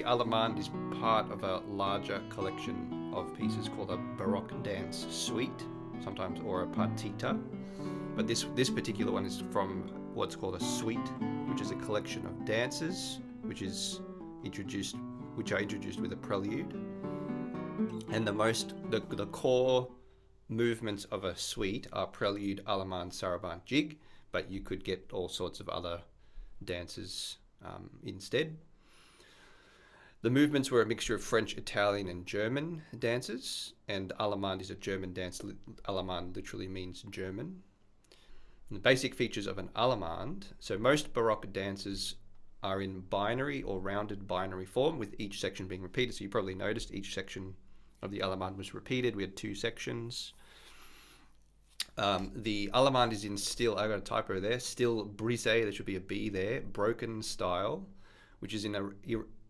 Allemande is part of a larger collection of pieces called a Baroque dance suite, sometimes, or a partita. But this particular one is from what's called a suite, which is a collection of dances, which are introduced with a prelude. And the core movements of a suite are prelude, Allemande, sarabande, jig, but you could get all sorts of other dances instead. The movements were a mixture of French, Italian, and German dances, and Allemande is a German dance. Allemande literally means German. And the basic features of an Allemande: so most Baroque dances are in binary or rounded binary form, with each section being repeated. So you probably noticed each section of the Allemande was repeated. We had 2 sections. The Allemande is in still, I got a typo there, still brisé, there should be a B there, broken style, which is in a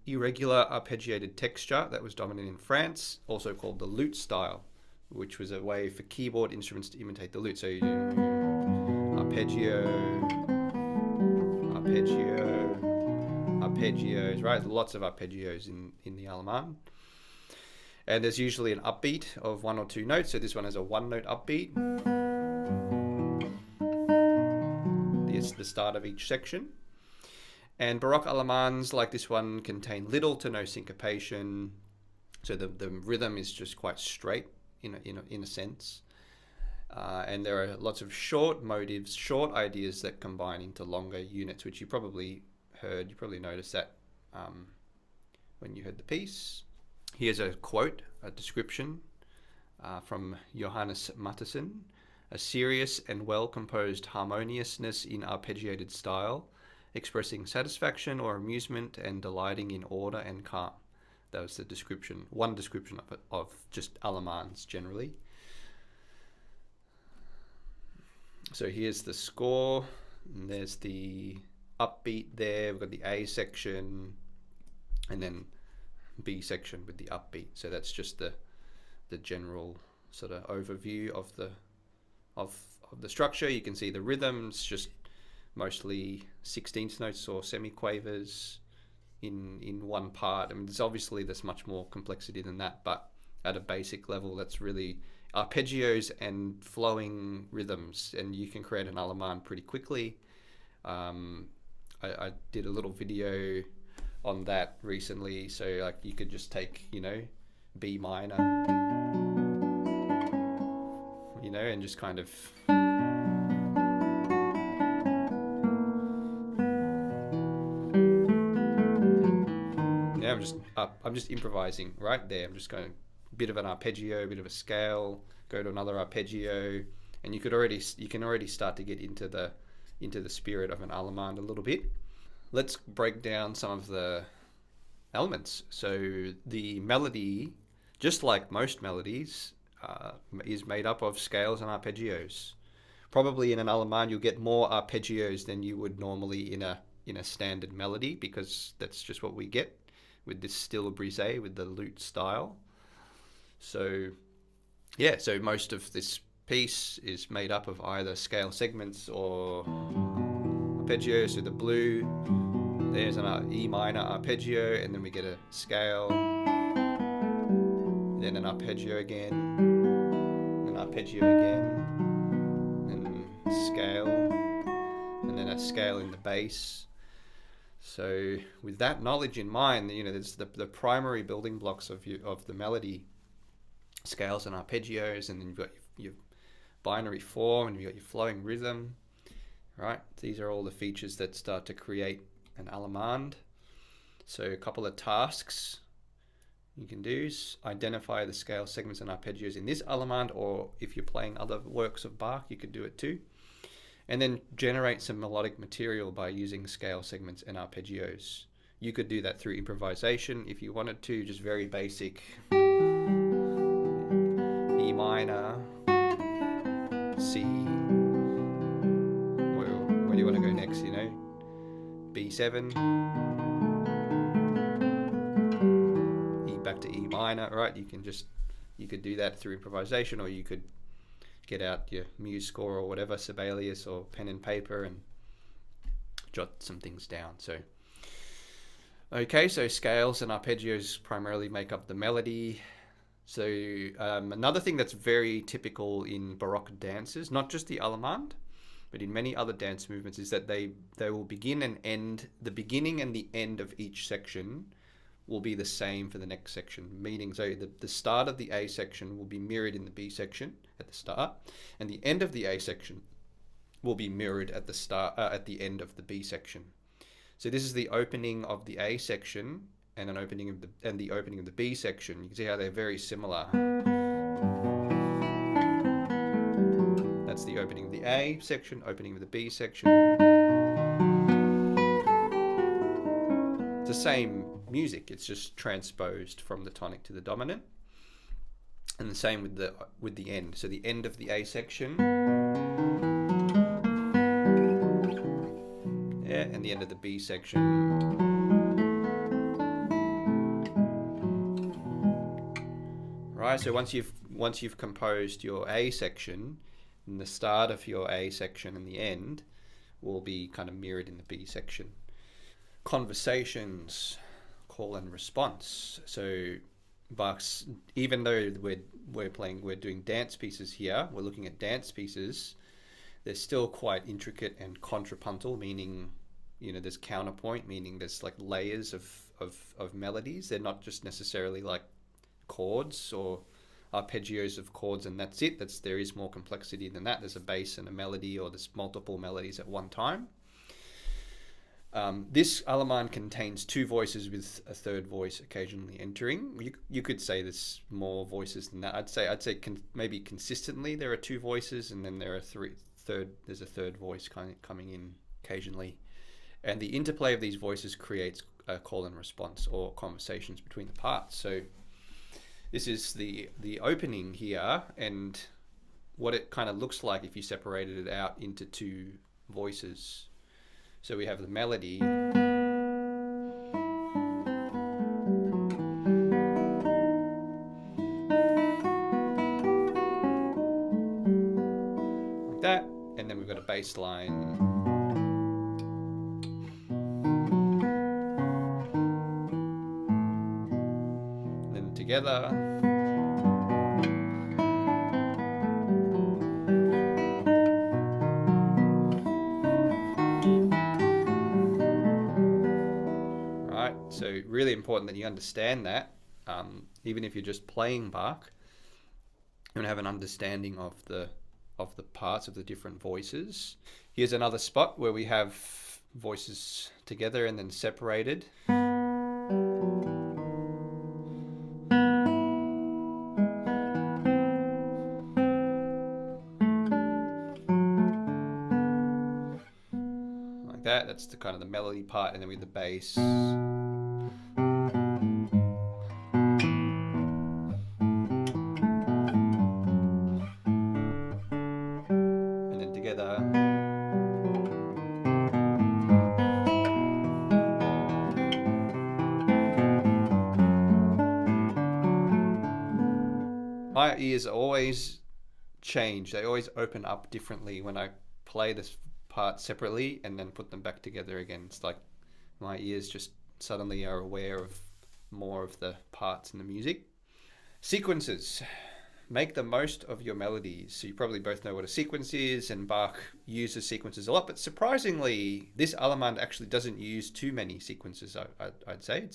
irregular arpeggiated texture that was dominant in France, also called the lute style, which was a way for keyboard instruments to imitate the lute. So you do arpeggio, arpeggios, right? Lots of arpeggios in the Allemande. And there's usually an upbeat of 1 or 2 notes. So this one has a 1-note upbeat. It's the start of each section. And Baroque Allemandes like this one contain little to no syncopation. So the rhythm is just quite straight in a sense. And there are lots of short motives, short ideas that combine into longer units, which you probably heard. You probably noticed that when you heard the piece. Here's a quote, a description from Johannes Mattheson: a serious and well-composed harmoniousness in arpeggiated style, expressing satisfaction or amusement and delighting in order and calm. That was the description, one description of it, of just Allemandes generally. So here's the score, and there's the upbeat there. We've got the A section, and then B section with the upbeat. So that's just the general sort of overview of the structure. You can see the rhythms, just mostly 16th notes or semiquavers in one part. I mean, there's much more complexity than that, but at a basic level, that's really arpeggios and flowing rhythms, and you can create an Allemande pretty quickly. I did a little video on that recently, so like you could just take, B minor, and just kind of I'm just improvising right there. I'm just going a bit of an arpeggio, a bit of a scale, go to another arpeggio, and you can already start to get into the spirit of an Allemande a little bit. Let's break down some of the elements. So the melody, just like most melodies, is made up of scales and arpeggios. Probably in an Allemande you'll get more arpeggios than you would normally in a standard melody, because that's just what we get with this still brisé, with the lute style. So so most of this piece is made up of either scale segments or arpeggios. So the blue, there's an E minor arpeggio, and then we get a scale, then an arpeggio again, an arpeggio again, and scale, and then a scale in the bass. So with that knowledge in mind, there's the primary building blocks of the melody, scales and arpeggios, and then you've got your binary form, and you've got your flowing rhythm, right? These are all the features that start to create an Allemande. So a couple of tasks you can do is identify the scale segments and arpeggios in this Allemande, or if you're playing other works of Bach, you could do it too. And then generate some melodic material by using scale segments and arpeggios. You could do that through improvisation if you wanted to, just very basic E minor, C, where do you want to go next, B7, back to E minor, right? You could do that through improvisation, or you could get out your Muse score or whatever, Sibelius, or pen and paper, and jot some things down. So Okay, so scales and arpeggios primarily make up the melody. So another thing that's very typical in Baroque dances, not just the Allemande, but in many other dance movements, is that they will begin and end, the beginning and the end of each section will be the same for the next section. Meaning, so the start of the A section will be mirrored in the B section at the start, and the end of the A section will be mirrored at the start at the end of the B section. So this is the opening of the A section and the opening of the B section. You can see how they're very similar. That's the opening of the A section, opening of the B section. It's the same music, it's just transposed from the tonic to the dominant. And the same with the end. So the end of the A section, yeah, and the end of the B section. Right, so once you've composed your A section, and the start of your A section and the end will be kind of mirrored in the B section. Conversations, call and response. So Bach's, even though we're doing dance pieces here, we're looking at dance pieces, they're still quite intricate and contrapuntal, meaning, you know, there's counterpoint, meaning there's like layers of melodies. They're not just necessarily like chords or arpeggios of chords and that's it. There is more complexity than that. There's a bass and a melody, or there's multiple melodies at one time. This Allemande contains two voices with a third voice occasionally entering. You could say there's more voices than that. I'd say maybe consistently there are two voices, and then there are there's a third voice kind of coming in occasionally. And the interplay of these voices creates a call and response, or conversations between the parts. So this is the opening here, and what it kind of looks like if you separated it out into two voices. So we have the melody, like that, and then we've got a bass line. And then together. So really important that you understand that. Even if you're just playing Bach, you want to have an understanding of the parts of the different voices. Here's another spot where we have voices together and then separated. Like that. That's the kind of the melody part, and then with the bass. My ears always change. They always open up differently when I play this part separately and then put them back together again. It's like my ears just suddenly are aware of more of the parts in the music. Sequences. Make the most of your melodies. So you probably both know what a sequence is, and Bach uses sequences a lot, but surprisingly, this Allemande actually doesn't use too many sequences, I'd say.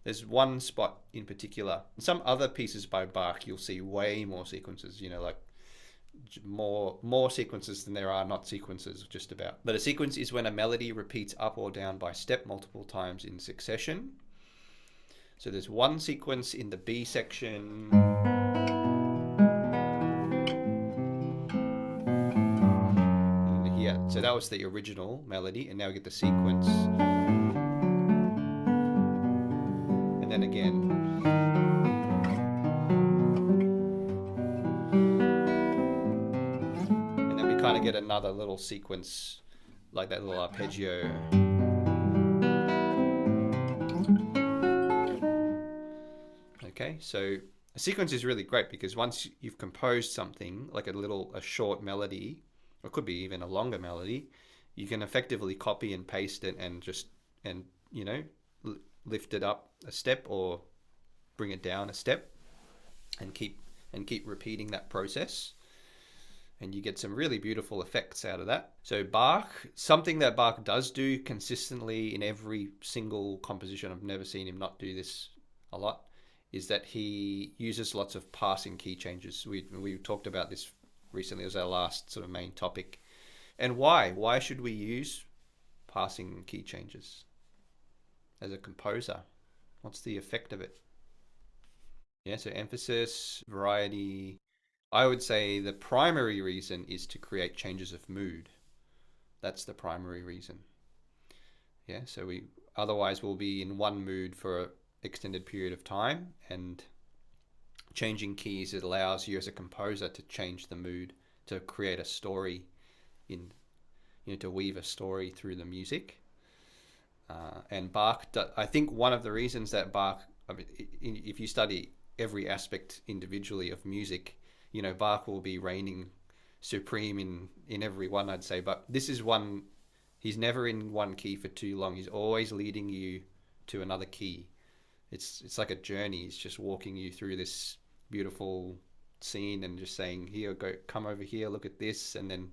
There's one spot in particular. In some other pieces by Bach, you'll see way more sequences, you know, like more sequences than there are not sequences, just about. But a sequence is when a melody repeats up or down by step multiple times in succession. So there's one sequence in the B section. And here, so that was the original melody, and now we get the sequence. And then again. And then we kind of get another little sequence, like that little arpeggio. Okay, so a sequence is really great because once you've composed something, like a short melody, or it could be even a longer melody, you can effectively copy and paste it and you know, lift it up a step or bring it down a step, and keep repeating that process, and you get some really beautiful effects out of that. So Bach, something that Bach does do consistently in every single composition, I've never seen him not do this a lot, is that he uses lots of passing key changes. We talked about this recently as our last sort of main topic. And why should we use passing key changes as a composer? What's the effect of it? Yeah, so emphasis, variety. I would say the primary reason is to create changes of mood. That's the primary reason. Yeah, so we otherwise we'll be in one mood for an extended period of time, and changing keys, it allows you as a composer to change the mood, to create a story in, to weave a story through the music. And Bach, I think one of the reasons that Bach, I mean, if you study every aspect individually of music, Bach will be reigning supreme in every one, I'd say. But this is one, he's never in one key for too long. He's always leading you to another key. It's like a journey. He's just walking you through this beautiful scene and just saying, here, come over here, look at this, and then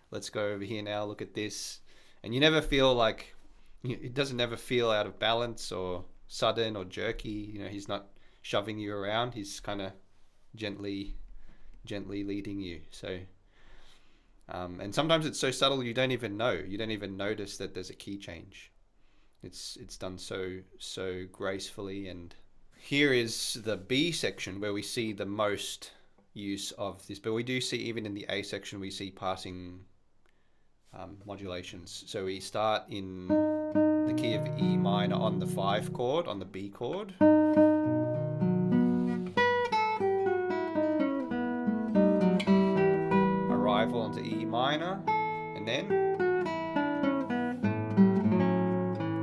let's go over here now, look at this. And you never feel like, it doesn't ever feel out of balance or sudden or jerky. He's not shoving you around. He's kind of gently leading you. So and sometimes it's so subtle you don't even notice that there's a key change. It's done so gracefully. And here is the B section where we see the most use of this, but we do see even in the A section we see passing modulations. So we start in the key of E minor on the 5 chord, on the B chord. Arrival onto E minor, and then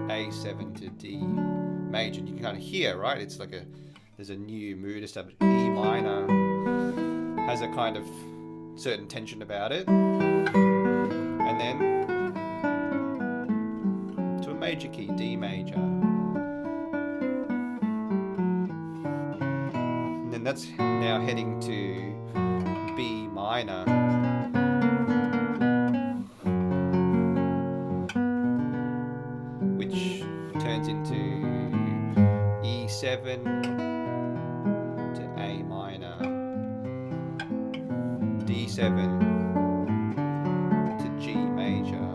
A7 to D major. And you can kind of hear, right? It's like there's a new mood established. E minor has a kind of certain tension about it. And then to a major key, D major. And then that's now heading to B minor. Which turns into E7 to A minor. D7 to G major.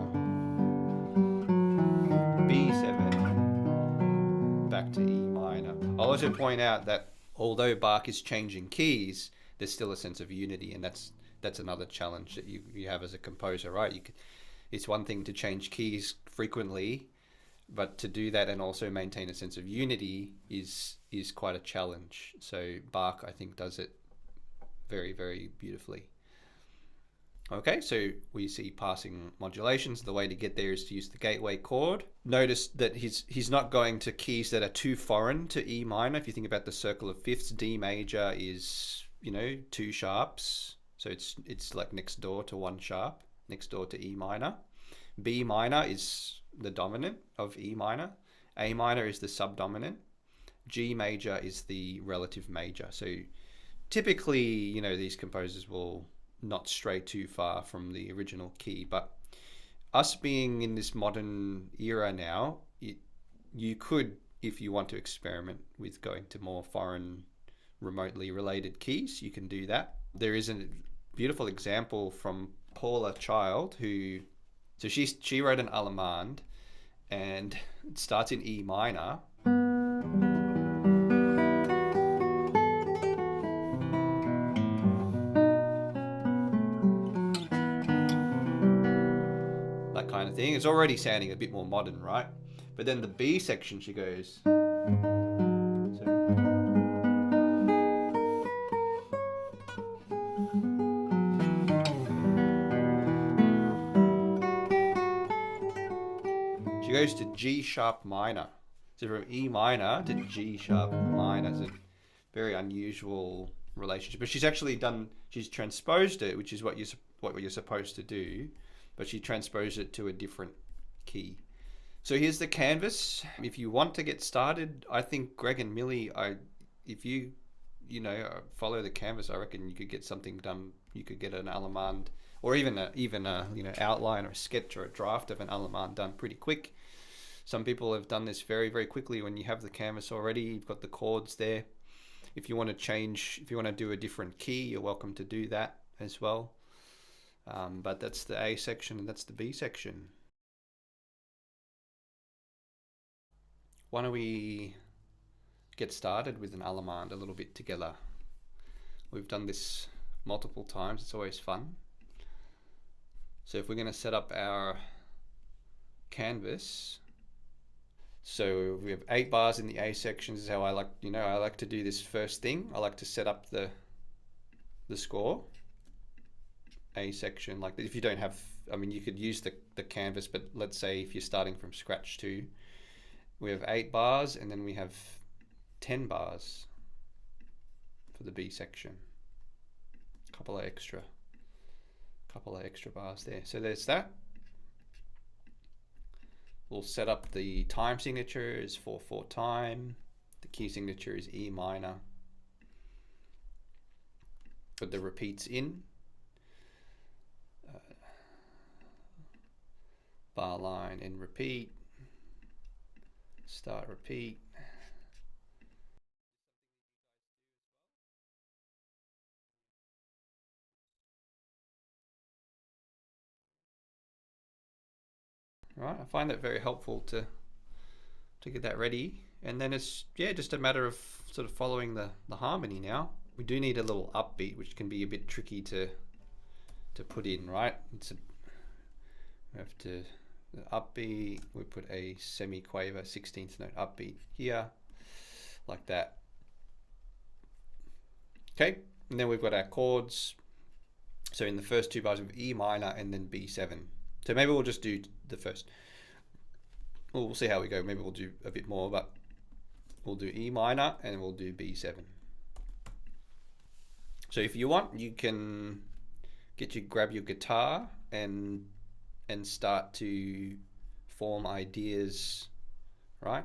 B7 back to E minor. I'll also point out that although Bach is changing keys, there's still a sense of unity, and that's another challenge that you have as a composer, right? It's one thing to change keys frequently, but to do that and also maintain a sense of unity is quite a challenge. So Bach, I think, does it very, very beautifully. Okay, so we see passing modulations. The way to get there is to use the gateway chord. Notice that he's not going to keys that are too foreign to E minor. If you think about the circle of fifths, D major is, 2 sharps. So it's like next door to 1 sharp, next door to E minor. B minor is the dominant of E minor. A minor is the subdominant. G major is the relative major. So typically, these composers will not stray too far from the original key, but us being in this modern era now, you could, if you want to experiment with going to more foreign, remotely related keys, you can do that. There is a beautiful example from Paula Child, so she wrote an Allemande, and it starts in E minor. That kind of thing. It's already sounding a bit more modern, right? But then the B section, she goes. She goes to G sharp minor. So from E minor to G sharp minor is a very unusual relationship. But she's transposed it, which is what you're supposed to do. But she transposed it to a different key. So here's the canvas. If you want to get started, I think Greg and Millie, if you follow the canvas, I reckon you could get something done. You could get an Allemande, or even a outline or a sketch or a draft of an Allemande done pretty quick. Some people have done this very, very quickly when you have the canvas already. You've got the chords there. If you want to change, if you want to do a different key, you're welcome to do that as well. But that's the A section and that's the B section. Why don't we get started with an Allemande a little bit together? We've done this multiple times. It's always fun. So if we're going to set up our canvas, so we have 8 bars in the A section. This is how I like to do this first thing. I like to set up the score. A section, like if you don't have, I mean, you could use the canvas, but let's say if you're starting from scratch too, we have 8 bars and then we have 10 bars for the B section. Couple of extra bars there. So there's that. We'll set up the time signature is 4/4 time. The key signature is E minor. Put the repeats in. Bar, line, and repeat. Start, repeat. Right, I find that very helpful to get that ready, and then it's just a matter of sort of following the harmony. Now we do need a little upbeat, which can be a bit tricky to put in, right? We have to the upbeat, we put a semi-quaver 16th note upbeat here, like that. Okay, and then we've got our chords. So in the first 2 bars we have E minor and then B7. So maybe we'll just do the first. Well, we'll see how we go. Maybe we'll do a bit more, but we'll do E minor and we'll do B7. So if you want, you can grab your guitar and start to form ideas, right?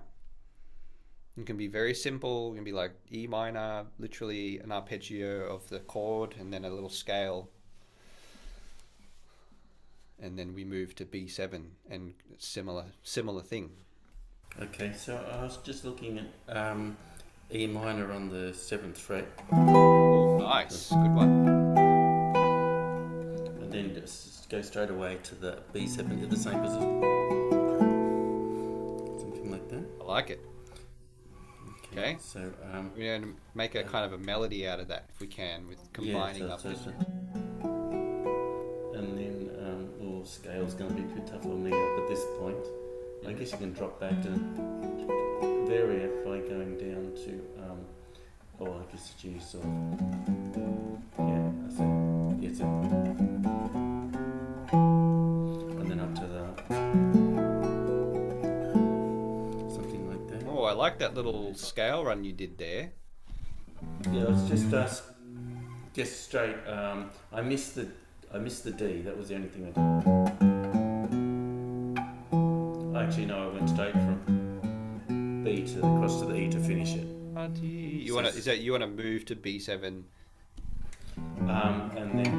It can be very simple. It can be like E minor, literally an arpeggio of the chord and then a little scale. And then we move to B7 and similar thing. Okay, so I was just looking at E minor on the 7th fret. Oh, nice, good one. And then just go straight away to the B7 at the same position. Something like that. I like it. Okay. So we're going to make a kind of a melody out of that if we can, with combining up. And then scale's going to be too tough on me up at this point. I guess you can drop back to vary it by going down to I guess it's use sort of and then up to the something like that. Oh, I like that little scale run you did there. Yeah, it's just straight. I missed the D. That was the only thing I did. Actually, no, I went straight from B to across to the E to finish it. You want to move to B7? And then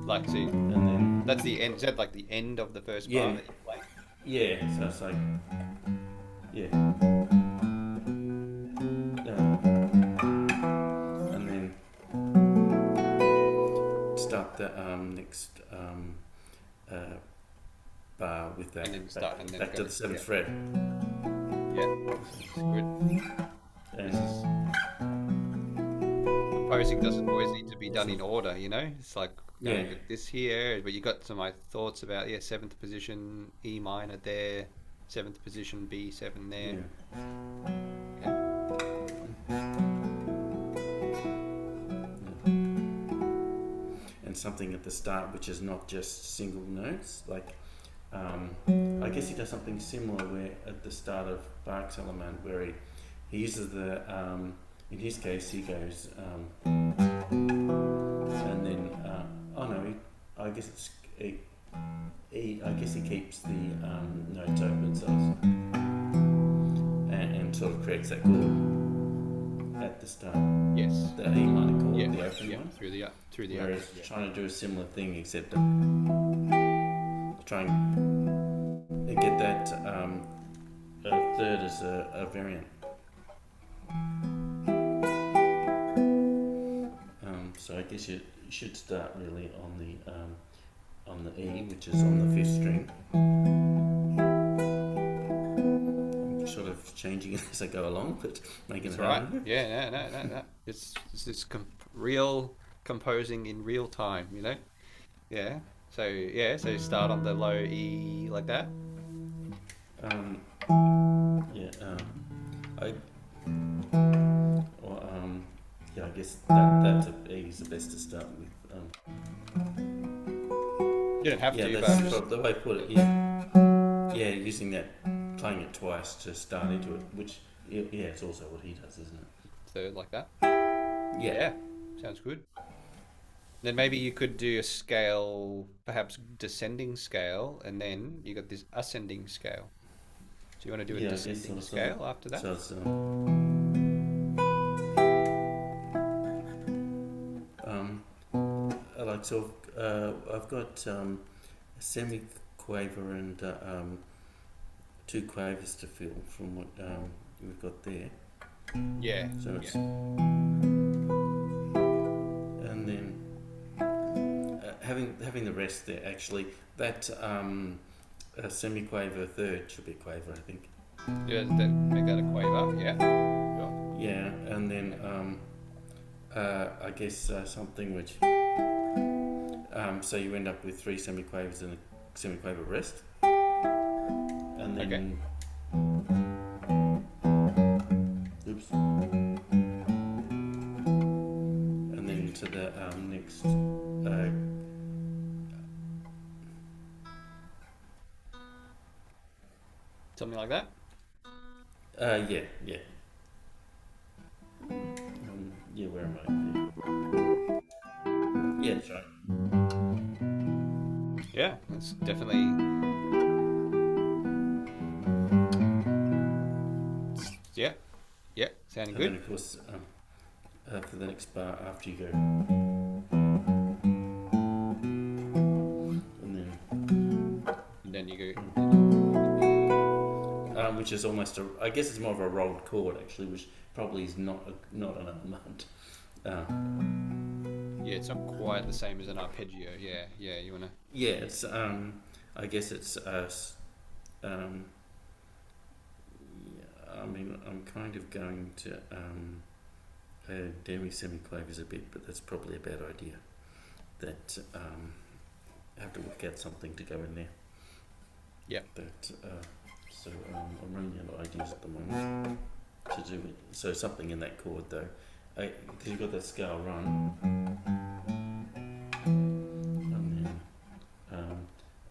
like see, and then that's the end. Is that like the end of the first bar that you play? Yeah. So it's like and then start the next bar with that, and then back to the 7th fret. Yeah, good. And composing doesn't always need to be done in order, you know. It's like going with this here, but you got some thoughts about 7th position E minor there, 7th position B7 there. And something at the start which is not just single notes, like I guess he does something similar where at the start of Bach's Allemande where he uses the in his case he goes and then I guess it's I guess he keeps the note opens us and sort of creates that chord at the start. Yes. The E minor chord, Yeah. the open Yeah. one. Through the Whereas yeah. trying to do a similar thing, except try and get that a third as a variant. So I guess you should start really on the E, which is on the 5th string. I'm sort of changing it as I go along, but making That's it right. harder. Yeah. No. It's this real composing in real time. You know. Yeah. So yeah. So you start on the low E like that. Um, yeah. I. Or yeah. I guess that's E is the best to start with. You don't have Yeah, to, that's but the way I put it. Yeah, yeah, using that, playing it twice to start into it, which yeah, it's also what he does, isn't it? third like that. Yeah. Yeah. Sounds good. Then maybe you could do a scale, perhaps descending scale, and then you got this ascending scale. So you want to do a Yeah, I guess descending sort of. scale after that? So it's like so. I've got a semi-quaver and 2 quavers to fill from what we've got there. Yeah. So it's and then having the rest there. Actually, that a semi-quaver third should be a quaver, I think. Yeah, make that a quaver. Yeah. Sure. Yeah, and then I guess something which so you end up with 3 semi-quavers and a semi-quaver rest, and then oops, and then to the next Something like that. yeah. Yeah, where am I? Yeah, that's right. Yeah, that's definitely. Yeah. Yeah. Sounding And then good. of course for the next bar after you go, and then you go. which is almost I guess it's more of a rolled chord actually, which probably is not an Allemande. Yeah, it's not quite the same as an arpeggio. Yeah. You wanna. Yeah, it's I guess it's yeah, I mean I'm kind of going to demi semi-quavers a bit, but that's probably a bad idea. That I have to work out something to go in there. Yeah. But so I'm running out of ideas at the moment to do it. So something in that chord though, because you've got that scale run, and then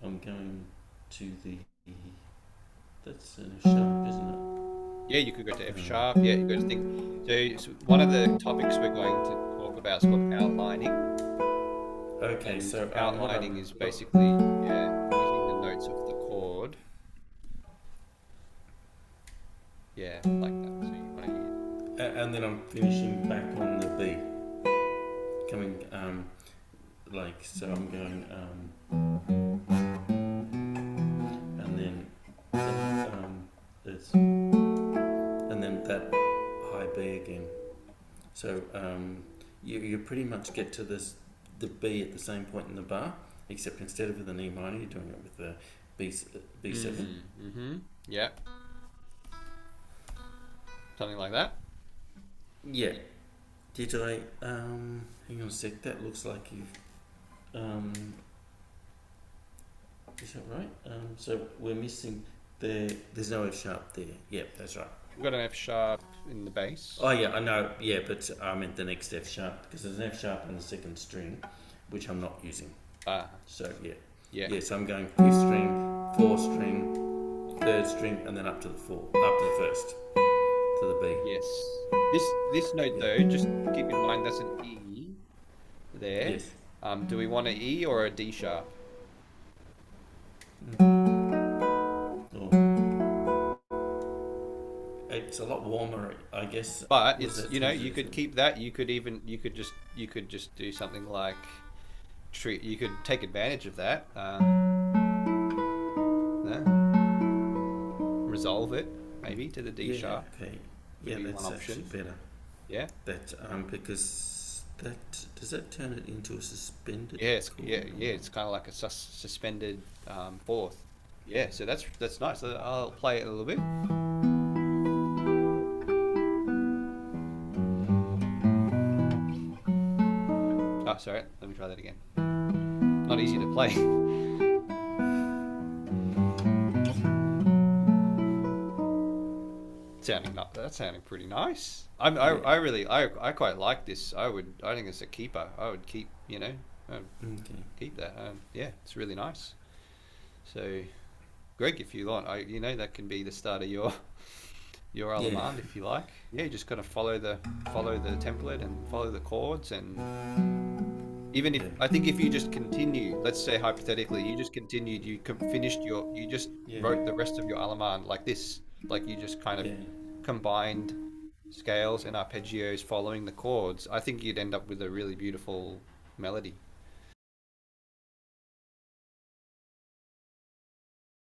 I'm going to the. That's an F sharp, isn't it? Yeah, you could go to F sharp. Yeah, you got to think. So one of the topics we're going to talk about is called outlining. Okay, And so outlining is basically using the notes of the chord. Yeah, like that. So you want to and then I'm finishing back on the B, coming like so. I'm going and then it's and then that high B again. So you pretty much get to the B at the same point in the bar, except instead of with an E minor, you're doing it with the B7. Yeah. Something like that. Yeah. Did I? Hang on a sec. That looks like you've. Is that right? So we're missing the. There's no F sharp there. Yeah, that's right. We've got an F sharp in the bass. Oh yeah, I know. Yeah, but I meant the next F sharp because there's an F sharp in the 2nd string, which I'm not using. So yeah. Yeah. So I'm going 5th string, 4th string, 3rd string, and then up to the 4th, up to the 1st, to the B. Yes. This note though, just keep in mind that's an E there. Yes. Do we want an E or a D sharp? Oh. it's a lot warmer, I guess. But Was it's, that you know, you temperature could thing? keep that. You could just do something like treat. You could take advantage of that. Yeah, resolve it maybe to the D Yeah, sharp. okay. Could Yeah, be one that's actually option. better. Yeah. That because that does that turn it into a suspended Yeah, chord yeah. or It's kind of like a suspended fourth. Yeah. So that's nice. So I'll play it a little bit. Oh, sorry. Let me try that again. Not easy to play. Sounding not That's sounding pretty nice. yeah. I really I quite like this. I think it's a keeper. I would keep, I'd Okay. keep that. Yeah, it's really nice. So, Greg, if you want, that can be the start of your Yeah. Allemande if you like. Yeah, you just gotta follow the template and follow the chords, and even if Yeah. I think if you just continue, let's say hypothetically, you just continued, you just Yeah. wrote the rest of your Allemande like this, like you just kind of Yeah. combined scales and arpeggios following the chords. I think you'd end up with a really beautiful melody.